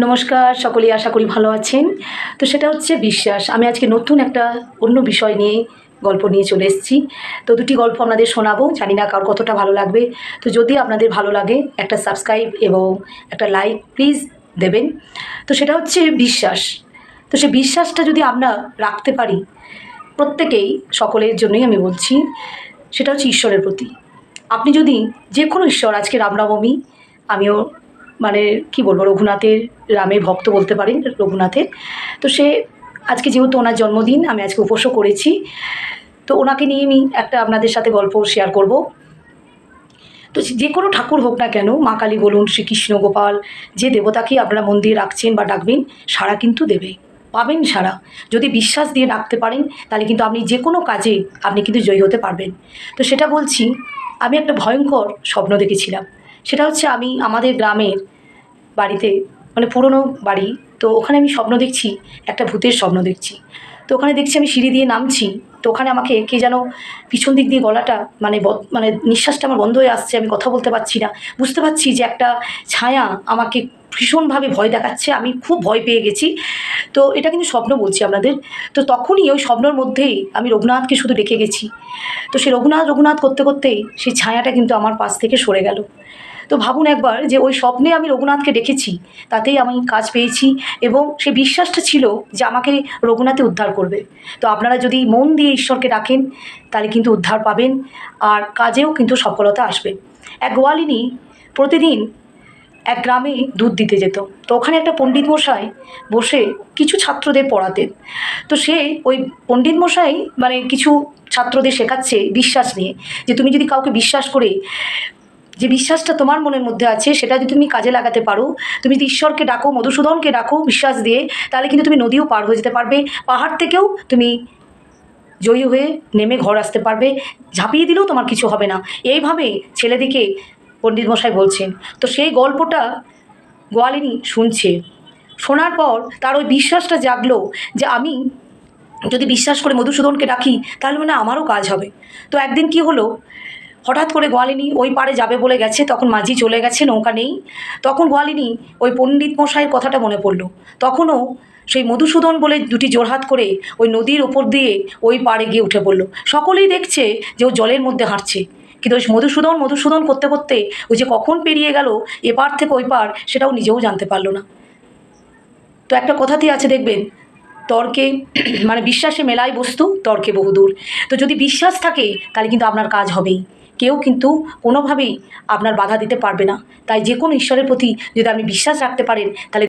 নমস্কার, সকলেই আশা করি ভালো আছেন। তো সেটা হচ্ছে বিশ্বাস। আমি আজকে নতুন একটা অন্য বিষয় নিয়ে গল্প নিয়ে চলে এসেছি। তো দুটি গল্প আপনাদের শোনাবো, জানি না কার কতটা ভালো লাগবে। তো যদি আপনাদের ভালো লাগে একটা সাবস্ক্রাইব এবং একটা লাইক প্লিজ দেবেন। তো সেটা হচ্ছে বিশ্বাস। তো সেই বিশ্বাসটা যদি আমরা রাখতে পারি প্রত্যেকেই, সকলের জন্যই আমি বলছি, সেটা হচ্ছে ঈশ্বরের প্রতি। আপনি যদি যে কোনো ঈশ্বর, আজকে রামনবমী, আমিও মানে কি বলবো, রঘুনাথের, রামের ভক্ত বলতে পারেন রঘুনাথের। তো সে আজকে যেহেতু ওনার জন্মদিন, আমি আজকে উপোসও করেছি। তো ওনাকে নিয়ে আমি একটা আপনাদের সাথে গল্প শেয়ার করব। তো যে কোনো ঠাকুর হোক না কেন, মা কালী বলুন, শ্রীকৃষ্ণ, গোপাল, যে দেবতাকেই আপনারা মন দিয়ে রাখছেন বা ডাকবেন, সাড়া কিন্তু দেবে, পাবেন সাড়া। যদি বিশ্বাস দিয়ে ডাকতে পারেন তাহলে কিন্তু আপনি যে কোনো কাজে আপনি কিন্তু জয়ী হতে পারবেন। তো সেটা বলছি, আমি একটা ভয়ঙ্কর স্বপ্ন দেখেছিলাম। সেটা হচ্ছে আমি আমাদের গ্রামের বাড়িতে, মানে পুরনো বাড়ি, তো ওখানে আমি স্বপ্ন দেখছি, একটা ভূতের স্বপ্ন দেখছি। তো ওখানে দেখছি আমি সিঁড়ি দিয়ে নামছি, তো ওখানে আমাকে কে যেন পিছন দিক দিয়ে গলাটা মানে নিঃশ্বাসটা আমার বন্ধ হয়ে আসছে, আমি কথা বলতে পারছি না। বুঝতে পারছি যে একটা ছায়া আমাকে ভীষণভাবে ভয় দেখাচ্ছে, আমি খুব ভয় পেয়ে গেছি। তো এটা কিন্তু স্বপ্ন বলছি আপনাদের। তো তখনই ওই স্বপ্নের মধ্যেই আমি রঘুনাথকে শুধু ডেকে গেছি। তো সে রঘুনাথ রঘুনাথ করতে করতেই সেই ছায়াটা কিন্তু আমার পাশ থেকে সরে গেল। তো ভাবুন একবার, যে ওই স্বপ্নে আমি রঘুনাথকে ডেকেছি, তাতেই আমি কাজ পেয়েছি, এবং সে বিশ্বাসটা ছিল যে আমাকে রঘুনাথে উদ্ধার করবে। তো আপনারা যদি মন দিয়ে ঈশ্বরকে ডাকেন তাহলে কিন্তু উদ্ধার পাবেন, আর কাজেও কিন্তু সফলতা আসবে। এক গোয়ালিনী প্রতিদিন এক গ্রামে দুধ দিতে যেত। তো ওখানে একটা পণ্ডিত মশাই বসে কিছু ছাত্রদের পড়াতেন। তো সে ওই পণ্ডিত মশাই মানে কিছু ছাত্রদের শেখাচ্ছে বিশ্বাস নিয়ে, যে তুমি যদি কাউকে বিশ্বাস করে, যে বিশ্বাসটা তোমার মনের মধ্যে আছে সেটা যদি তুমি কাজে লাগাতে পারো, তুমি যদি ঈশ্বরকে ডাকো, মধুসূদনকে ডাকো বিশ্বাস দিয়ে, তাহলে কিন্তু তুমি নদীও পার হয়ে যেতে পারবে, পাহাড় থেকেও তুমি জয়ী হয়ে নেমে ঘর আসতে পারবে, ঝাঁপিয়ে দিলেও তোমার কিছু হবে না। এইভাবে ছেলেদিকে পণ্ডিত মশাই বলছেন। তো সেই গল্পটা গোয়ালিনী শুনছে। শোনার পর তার ওই বিশ্বাসটা জাগলো, যে আমি যদি বিশ্বাস করে মধুসূদনকে ডাকি তাহলে মানে আমারও কাজ হবে। তো একদিন কি হলো, হঠাৎ করে গোয়ালিনী ওই পাড়ে যাবে বলে গেছে, তখন মাঝি চলে গেছে, নৌকা নেই। তখন গোয়ালিনী ওই পণ্ডিত মশাইয়ের কথাটা মনে পড়লো। তখনও সেই মধুসূদন বলে দুটি জোড়হাত করে ওই নদীর ওপর দিয়ে ওই পাড়ে গিয়ে উঠে পড়লো। সকলেই দেখছে যে ও জলের মধ্যে হাঁটছে, কিন্তু ওই মধুসূদন মধুসূদন করতে করতে ওই যে কখন পেরিয়ে গেল এপার থেকে ওই পার, সেটাও নিজেও জানতে পারলো না। তো একটা কথাতেই আছে দেখবেন, তর্কে মানে বিশ্বাসে মেলায় বস্তু, তর্কে বহুদূর। তো যদি বিশ্বাস থাকে তাহলে কিন্তু আপনার কাজ হবেই, কেউ কিন্তু কোনোভাবেই আপনার বাধা দিতে পারবে না। তাই যে কোনো ঈশ্বরের প্রতি যদি আপনি বিশ্বাস রাখতে পারেন তাহলে